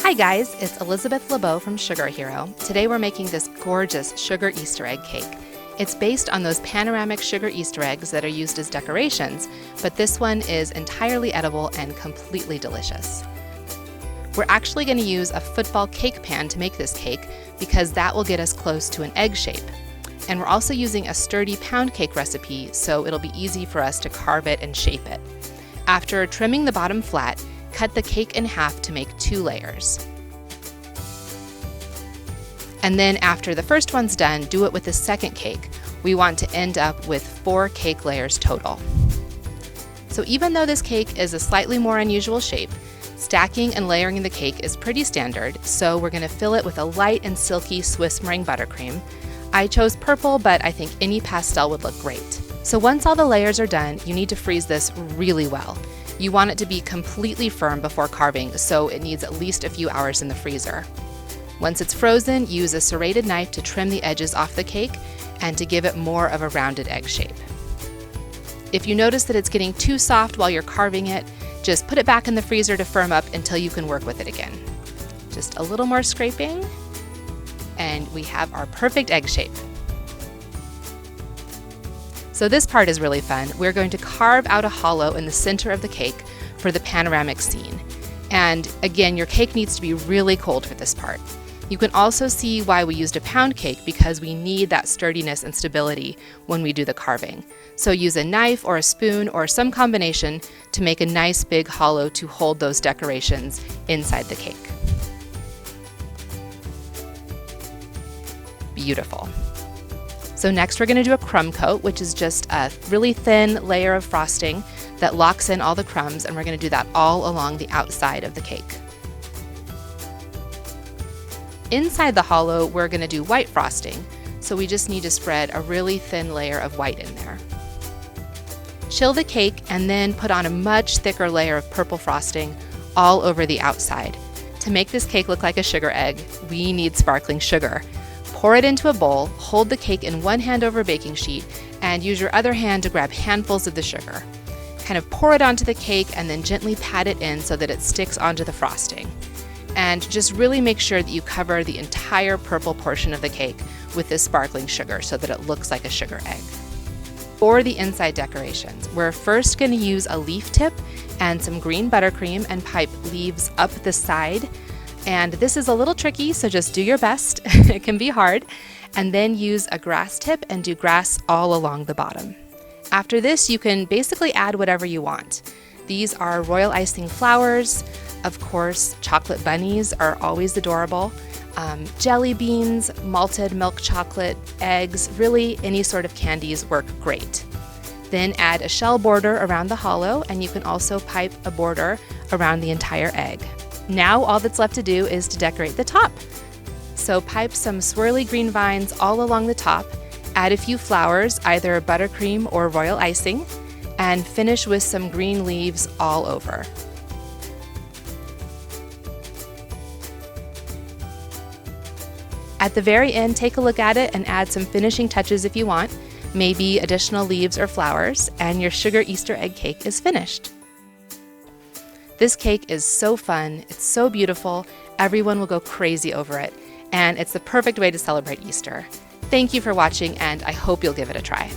Hi guys, it's Elizabeth LeBeau from SugarHero. Today we're making this gorgeous sugar Easter egg cake. It's based on those panoramic sugar Easter eggs that are used as decorations, but this one is entirely edible and completely delicious. We're actually going to use a football cake pan to make this cake because that will get us close to an egg shape. And we're also using a sturdy pound cake recipe, so it'll be easy for us to carve it and shape it. After trimming the bottom flat, cut the cake in half to make 2 layers. And then after the first one's done, do it with the second cake. We want to end up with 4 cake layers total. So even though this cake is a slightly more unusual shape, stacking and layering the cake is pretty standard, so we're going to fill it with a light and silky Swiss meringue buttercream. I chose purple, but I think any pastel would look great. So once all the layers are done, you need to freeze this really well. You want it to be completely firm before carving, so it needs at least a few hours in the freezer. Once it's frozen, use a serrated knife to trim the edges off the cake and to give it more of a rounded egg shape. If you notice that it's getting too soft while you're carving it, just put it back in the freezer to firm up until you can work with it again. Just a little more scraping, and we have our perfect egg shape. So this part is really fun. We're going to carve out a hollow in the center of the cake for the panoramic scene. And again, your cake needs to be really cold for this part. You can also see why we used a pound cake, because we need that sturdiness and stability when we do the carving. So use a knife or a spoon or some combination to make a nice big hollow to hold those decorations inside the cake. Beautiful. So next we're going to do a crumb coat, which is just a really thin layer of frosting that locks in all the crumbs, and we're going to do that all along the outside of the cake. Inside the hollow, we're going to do white frosting, so we just need to spread a really thin layer of white in there. Chill the cake and then put on a much thicker layer of purple frosting all over the outside. To make this cake look like a sugar egg, we need sparkling sugar. Pour it into a bowl, hold the cake in one hand over a baking sheet, and use your other hand to grab handfuls of the sugar. Kind of pour it onto the cake and then gently pat it in so that it sticks onto the frosting. And just really make sure that you cover the entire purple portion of the cake with this sparkling sugar so that it looks like a sugar egg. For the inside decorations, we're first going to use a leaf tip and some green buttercream and pipe leaves up the side. And this is a little tricky, so just do your best. It can be hard. And then use a grass tip and do grass all along the bottom. After this, you can basically add whatever you want. These are royal icing flowers. Of course, chocolate bunnies are always adorable. Jelly beans, malted milk chocolate, eggs, really any sort of candies work great. Then add a shell border around the hollow, and you can also pipe a border around the entire egg. Now all that's left to do is to decorate the top. So pipe some swirly green vines all along the top, add a few flowers, either buttercream or royal icing, and finish with some green leaves all over. At the very end, take a look at it and add some finishing touches if you want, maybe additional leaves or flowers, and your sugar Easter egg cake is finished. This cake is so fun, it's so beautiful, everyone will go crazy over it, and it's the perfect way to celebrate Easter. Thank you for watching, and I hope you'll give it a try.